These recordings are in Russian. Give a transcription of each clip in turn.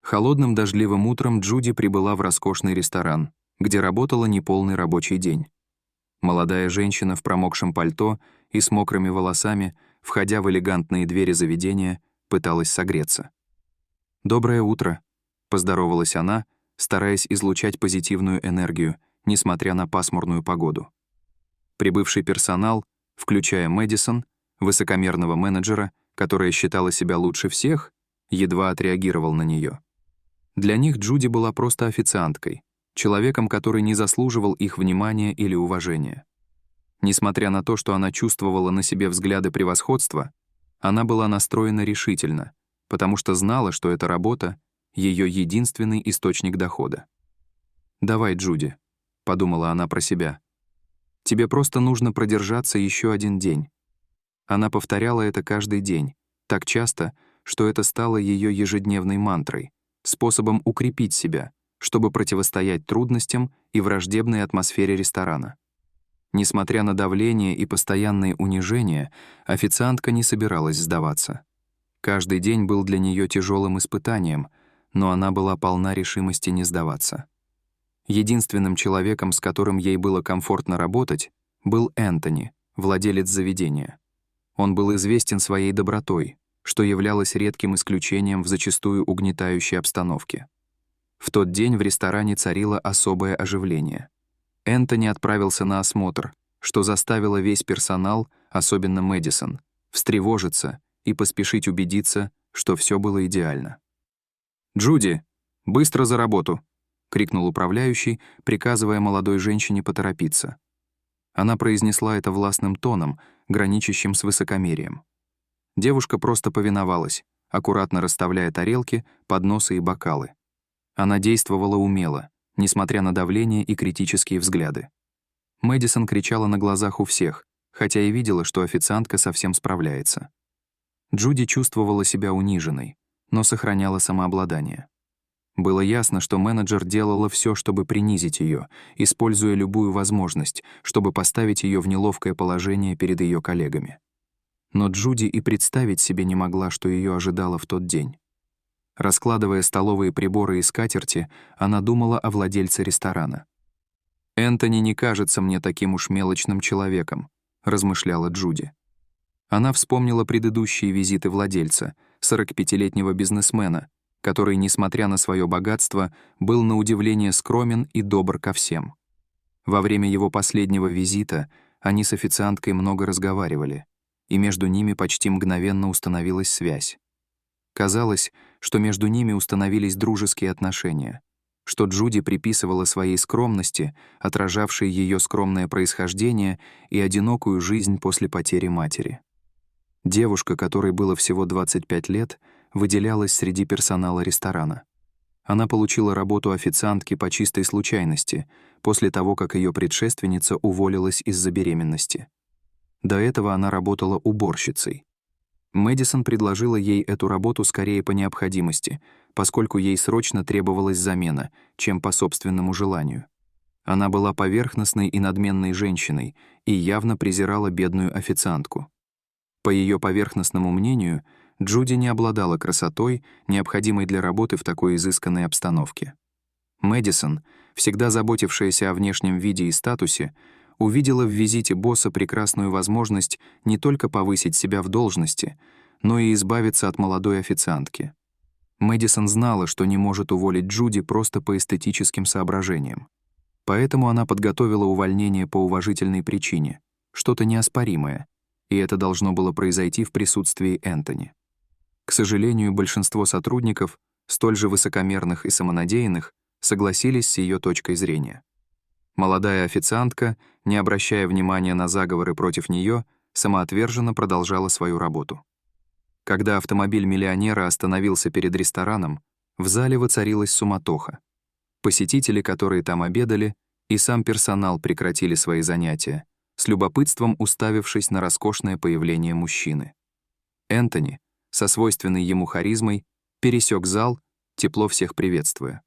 Холодным дождливым утром Джуди прибыла в роскошный ресторан, где работала неполный рабочий день. Молодая женщина в промокшем пальто и с мокрыми волосами, входя в элегантные двери заведения, пыталась согреться. «Доброе утро», — поздоровалась она, стараясь излучать позитивную энергию, несмотря на пасмурную погоду. Прибывший персонал, включая Мэдисон, высокомерного менеджера, которая считала себя лучше всех, едва отреагировал на нее. Для них Джуди была просто официанткой, человеком, который не заслуживал их внимания или уважения. Несмотря на то, что она чувствовала на себе взгляды превосходства, она была настроена решительно, потому что знала, что эта работа — ее единственный источник дохода. «Давай, Джуди», — подумала она про себя, — «тебе просто нужно продержаться еще один день». Она повторяла это каждый день, так часто, что это стало ее ежедневной мантрой, способом укрепить себя, чтобы противостоять трудностям и враждебной атмосфере ресторана. Несмотря на давление и постоянные унижения, официантка не собиралась сдаваться. Каждый день был для нее тяжелым испытанием, но она была полна решимости не сдаваться. Единственным человеком, с которым ей было комфортно работать, был Энтони, владелец заведения. Он был известен своей добротой, что являлось редким исключением в зачастую угнетающей обстановке. В тот день в ресторане царило особое оживление. Энтони отправился на осмотр, что заставило весь персонал, особенно Мэдисон, встревожиться и поспешить убедиться, что все было идеально. «Джуди, быстро за работу!» — крикнул управляющий, приказывая молодой женщине поторопиться. Она произнесла это властным тоном, граничащим с высокомерием. Девушка просто повиновалась, аккуратно расставляя тарелки, подносы и бокалы. Она действовала умело, несмотря на давление и критические взгляды. Мэдисон кричала на глазах у всех, хотя и видела, что официантка совсем справляется. Джуди чувствовала себя униженной, но сохраняла самообладание. Было ясно, что менеджер делала все, чтобы принизить ее, используя любую возможность, чтобы поставить ее в неловкое положение перед ее коллегами. Но Джуди и представить себе не могла, что ее ожидало в тот день. Раскладывая столовые приборы и скатерти, она думала о владельце ресторана. «Энтони не кажется мне таким уж мелочным человеком», — размышляла Джуди. Она вспомнила предыдущие визиты владельца, 45-летнего бизнесмена, который, несмотря на свое богатство, был на удивление скромен и добр ко всем. Во время его последнего визита они с официанткой много разговаривали, и между ними почти мгновенно установилась связь. Казалось, что между ними установились дружеские отношения, что Джуди приписывала своей скромности, отражавшей ее скромное происхождение и одинокую жизнь после потери матери. Девушка, которой было всего 25 лет, выделялась среди персонала ресторана. Она получила работу официантки по чистой случайности, после того, как ее предшественница уволилась из-за беременности. До этого она работала уборщицей. Мэдисон предложила ей эту работу скорее по необходимости, поскольку ей срочно требовалась замена, чем по собственному желанию. Она была поверхностной и надменной женщиной и явно презирала бедную официантку. По ее поверхностному мнению, Джуди не обладала красотой, необходимой для работы в такой изысканной обстановке. Мэдисон, всегда заботившаяся о внешнем виде и статусе, увидела в визите босса прекрасную возможность не только повысить себя в должности, но и избавиться от молодой официантки. Мэдисон знала, что не может уволить Джуди просто по эстетическим соображениям. Поэтому она подготовила увольнение по уважительной причине, что-то неоспоримое, и это должно было произойти в присутствии Энтони. К сожалению, большинство сотрудников, столь же высокомерных и самонадеянных, согласились с ее точкой зрения. Молодая официантка, не обращая внимания на заговоры против нее, самоотверженно продолжала свою работу. Когда автомобиль миллионера остановился перед рестораном, в зале воцарилась суматоха. Посетители, которые там обедали, и сам персонал прекратили свои занятия, с любопытством уставившись на роскошное появление мужчины. Энтони, со свойственной ему харизмой, пересек зал, тепло всех приветствуя.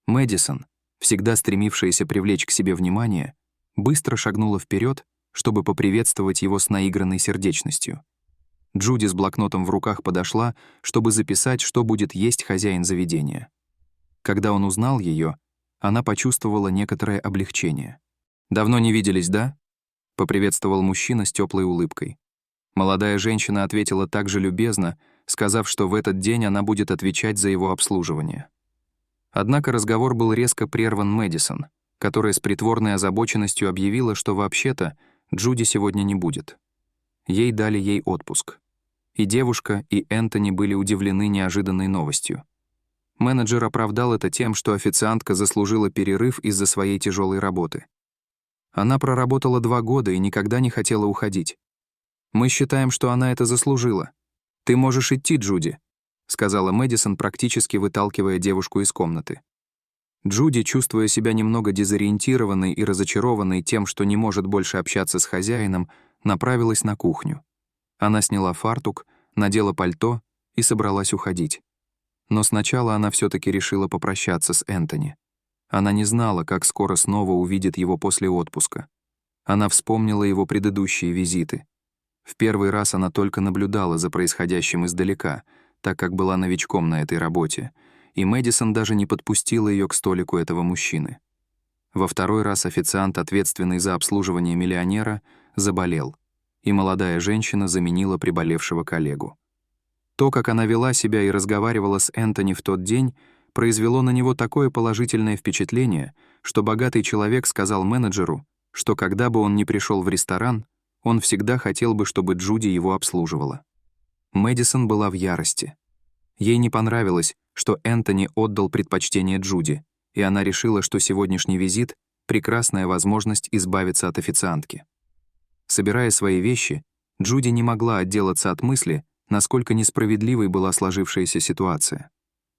Мэдисон, всегда стремившаяся привлечь к себе внимание, быстро шагнула вперед, чтобы поприветствовать его с наигранной сердечностью. Джуди с блокнотом в руках подошла, чтобы записать, что будет есть хозяин заведения. Когда он узнал ее, она почувствовала некоторое облегчение. «Давно не виделись, да?» — поприветствовал мужчина с теплой улыбкой. Молодая женщина ответила также любезно, сказав, что в этот день она будет отвечать за его обслуживание. Однако разговор был резко прерван Мэдисон, которая с притворной озабоченностью объявила, что вообще-то Джуди сегодня не будет. Ей дали отпуск. И девушка, и Энтони были удивлены неожиданной новостью. Менеджер оправдал это тем, что официантка заслужила перерыв из-за своей тяжелой работы. Она проработала 2 года и никогда не хотела уходить. «Мы считаем, что она это заслужила. Ты можешь идти, Джуди», — сказала Мэдисон, практически выталкивая девушку из комнаты. Джуди, чувствуя себя немного дезориентированной и разочарованной тем, что не может больше общаться с хозяином, направилась на кухню. Она сняла фартук, надела пальто и собралась уходить. Но сначала она все-таки решила попрощаться с Энтони. Она не знала, как скоро снова увидит его после отпуска. Она вспомнила его предыдущие визиты. В первый раз она только наблюдала за происходящим издалека, так как была новичком на этой работе, и Мэдисон даже не подпустила ее к столику этого мужчины. Во второй раз официант, ответственный за обслуживание миллионера, заболел, и молодая женщина заменила приболевшего коллегу. То, как она вела себя и разговаривала с Энтони в тот день, произвело на него такое положительное впечатление, что богатый человек сказал менеджеру, что когда бы он ни пришел в ресторан, он всегда хотел бы, чтобы Джуди его обслуживала. Мэдисон была в ярости. Ей не понравилось, что Энтони отдал предпочтение Джуди, и она решила, что сегодняшний визит — прекрасная возможность избавиться от официантки. Собирая свои вещи, Джуди не могла отделаться от мысли, насколько несправедливой была сложившаяся ситуация.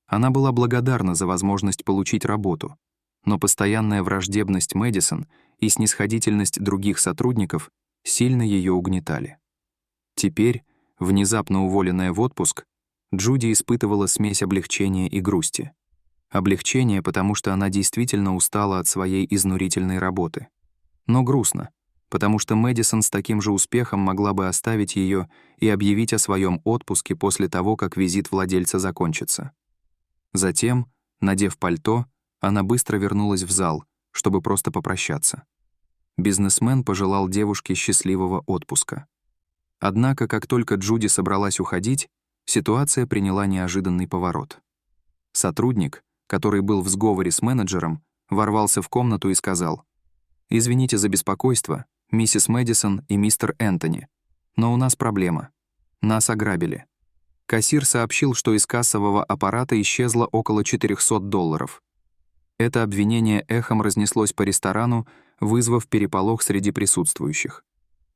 Она была благодарна за возможность получить работу, но постоянная враждебность Мэдисон и снисходительность других сотрудников сильно ее угнетали. Теперь, внезапно уволенная в отпуск, Джуди испытывала смесь облегчения и грусти. Облегчение, потому что она действительно устала от своей изнурительной работы. Но грустно, потому что Мэдисон с таким же успехом могла бы оставить ее и объявить о своем отпуске после того, как визит владельца закончится. Затем, надев пальто, она быстро вернулась в зал, чтобы просто попрощаться. Бизнесмен пожелал девушке счастливого отпуска. Однако, как только Джуди собралась уходить, ситуация приняла неожиданный поворот. Сотрудник, который был в сговоре с менеджером, ворвался в комнату и сказал: «Извините за беспокойство, миссис Мэдисон и мистер Энтони, но у нас проблема. Нас ограбили. Кассир сообщил, что из кассового аппарата исчезло около $400. Это обвинение эхом разнеслось по ресторану, вызвав переполох среди присутствующих.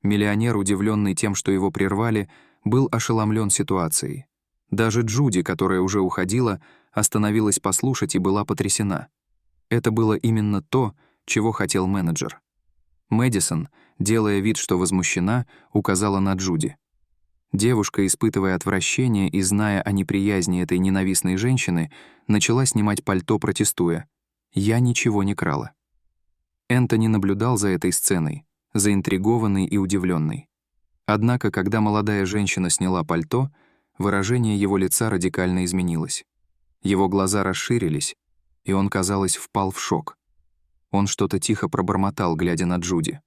Миллионер, удивленный тем, что его прервали, был ошеломлен ситуацией. Даже Джуди, которая уже уходила, остановилась послушать и была потрясена. Это было именно то, чего хотел менеджер. Мэдисон, делая вид, что возмущена, указала на Джуди. Девушка, испытывая отвращение и зная о неприязни этой ненавистной женщины, начала снимать пальто, протестуя: «Я ничего не крала». Энтони наблюдал за этой сценой, заинтригованный и удивленный. Однако, когда молодая женщина сняла пальто, выражение его лица радикально изменилось. Его глаза расширились, и он, казалось, впал в шок. Он что-то тихо пробормотал, глядя на Джуди.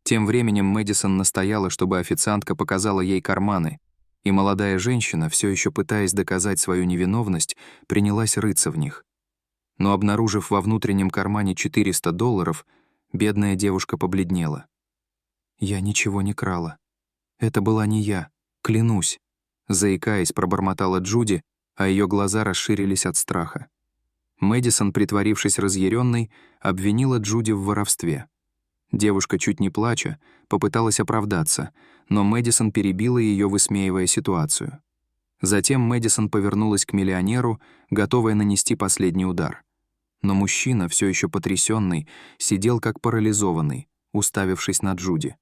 Тем временем Мэдисон настояла, чтобы официантка показала ей карманы, и молодая женщина, все еще пытаясь доказать свою невиновность, принялась рыться в них. Но, обнаружив во внутреннем кармане $400, бедная девушка побледнела. «Я ничего не крала. Это была не я, клянусь», — заикаясь, пробормотала Джуди, а ее глаза расширились от страха. Мэдисон, притворившись разъяренной, обвинила Джуди в воровстве. Девушка, чуть не плача, попыталась оправдаться, но Мэдисон перебила ее, высмеивая ситуацию. Затем Мэдисон повернулась к миллионеру, готовая нанести последний удар. Но мужчина, все еще потрясенный, сидел как парализованный, уставившись на Джуди.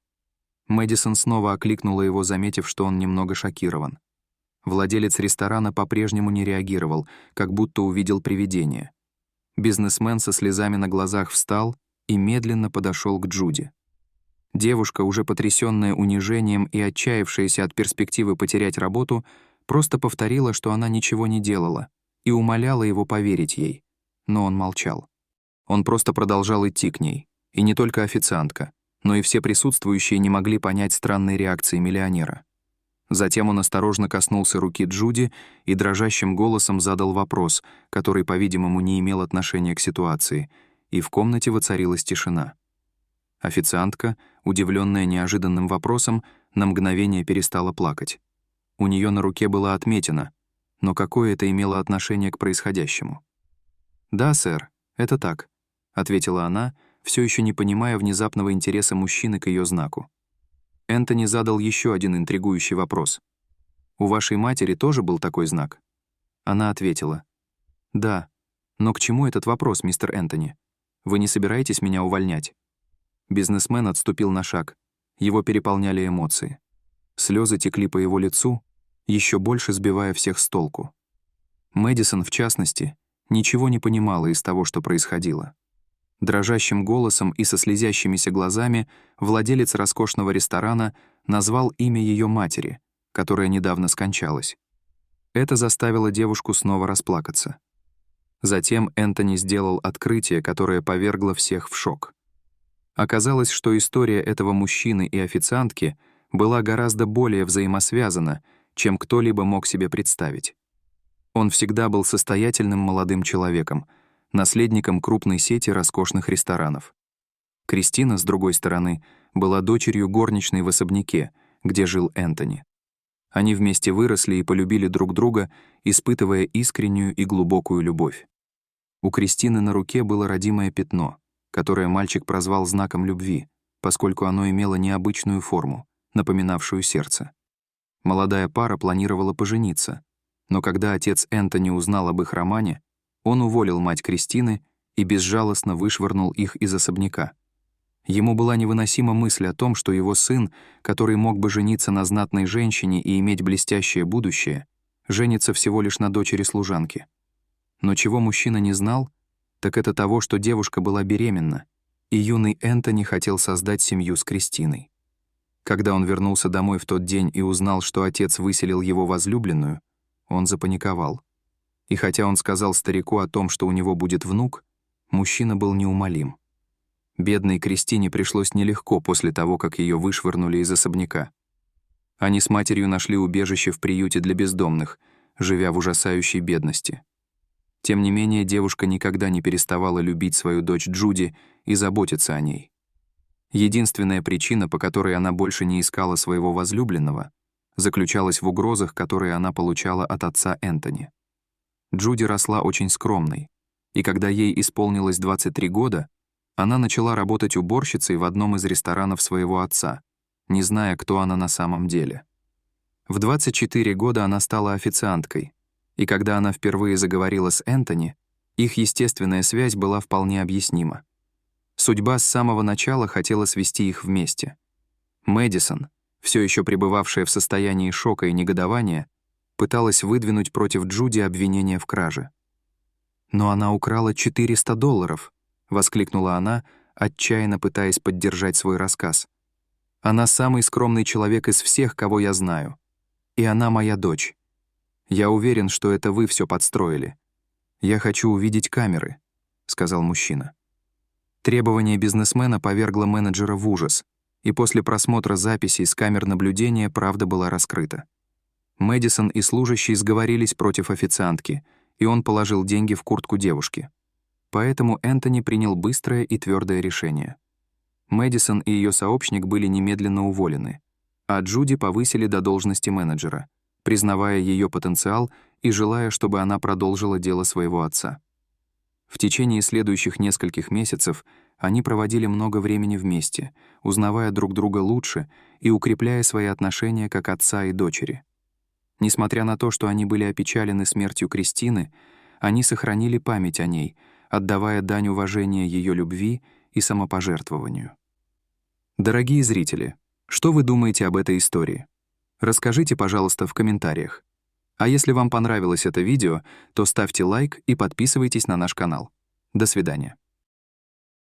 Мэдисон снова окликнула его, заметив, что он немного шокирован. Владелец ресторана по-прежнему не реагировал, как будто увидел привидение. Бизнесмен со слезами на глазах встал и медленно подошел к Джуди. Девушка, уже потрясённая унижением и отчаявшаяся от перспективы потерять работу, просто повторила, что она ничего не делала, и умоляла его поверить ей. но он молчал. Он просто продолжал идти к ней. И не только официантка, но и все присутствующие не могли понять странной реакции миллионера. Затем он осторожно коснулся руки Джуди и дрожащим голосом задал вопрос, который, по-видимому, не имел отношения к ситуации, и в комнате воцарилась тишина. Официантка, удивленная неожиданным вопросом, на мгновение перестала плакать. У нее на руке была отметина, но какое это имело отношение к происходящему? «Да, сэр, это так», — ответила она, все еще не понимая внезапного интереса мужчины к ее знаку. Энтони задал еще один интригующий вопрос. «У вашей матери тоже был такой знак?» Она ответила. «Да, но к чему этот вопрос, мистер Энтони? Вы не собираетесь меня увольнять?» Бизнесмен отступил на шаг. Его переполняли эмоции. Слезы текли по его лицу, еще больше сбивая всех с толку. Мэдисон, в частности, ничего не понимала из того, что происходило. Дрожащим голосом и со слезящимися глазами владелец роскошного ресторана назвал имя ее матери, которая недавно скончалась. Это заставило девушку снова расплакаться. Затем Энтони сделал открытие, которое повергло всех в шок. Оказалось, что история этого мужчины и официантки была гораздо более взаимосвязана, чем кто-либо мог себе представить. Он всегда был состоятельным молодым человеком, наследником крупной сети роскошных ресторанов. Кристина, с другой стороны, была дочерью горничной в особняке, где жил Энтони. Они вместе выросли и полюбили друг друга, испытывая искреннюю и глубокую любовь. У Кристины на руке было родимое пятно, которое мальчик прозвал знаком любви, поскольку оно имело необычную форму, напоминавшую сердце. Молодая пара планировала пожениться, но когда отец Энтони узнал об их романе, он уволил мать Кристины и безжалостно вышвырнул их из особняка. Ему была невыносима мысль о том, что его сын, который мог бы жениться на знатной женщине и иметь блестящее будущее, женится всего лишь на дочери служанки. Но чего мужчина не знал, так это того, что девушка была беременна, и юный Энтони хотел создать семью с Кристиной. Когда он вернулся домой в тот день и узнал, что отец выселил его возлюбленную, он запаниковал. И хотя он сказал старику о том, что у него будет внук, мужчина был неумолим. Бедной Кристине пришлось нелегко после того, как ее вышвырнули из особняка. Они с матерью нашли убежище в приюте для бездомных, живя в ужасающей бедности. Тем не менее, девушка никогда не переставала любить свою дочь Джуди и заботиться о ней. Единственная причина, по которой она больше не искала своего возлюбленного, заключалась в угрозах, которые она получала от отца Энтони. Джуди росла очень скромной, и когда ей исполнилось 23 года, она начала работать уборщицей в одном из ресторанов своего отца, не зная, кто она на самом деле. В 24 года она стала официанткой, и когда она впервые заговорила с Энтони, их естественная связь была вполне объяснима. Судьба с самого начала хотела свести их вместе. Мэдисон, все еще пребывавшая в состоянии шока и негодования, пыталась выдвинуть против Джуди обвинение в краже. «Но она украла $400», — воскликнула она, отчаянно пытаясь поддержать свой рассказ. «Она самый скромный человек из всех, кого я знаю. И она моя дочь. Я уверен, что это вы все подстроили. Я хочу увидеть камеры», — сказал мужчина. Требование бизнесмена повергло менеджера в ужас, и после просмотра записей с камер наблюдения правда была раскрыта. Мэдисон и служащий сговорились против официантки, и он положил деньги в куртку девушки. Поэтому Энтони принял быстрое и твердое решение. Мэдисон и ее сообщник были немедленно уволены, а Джуди повысили до должности менеджера, признавая ее потенциал и желая, чтобы она продолжила дело своего отца. В течение следующих нескольких месяцев они проводили много времени вместе, узнавая друг друга лучше и укрепляя свои отношения как отца и дочери. Несмотря на то, что они были опечалены смертью Кристины, они сохранили память о ней, отдавая дань уважения ее любви и самопожертвованию. Дорогие зрители, что вы думаете об этой истории? Расскажите, пожалуйста, в комментариях. А если вам понравилось это видео, то ставьте лайк и подписывайтесь на наш канал. До свидания.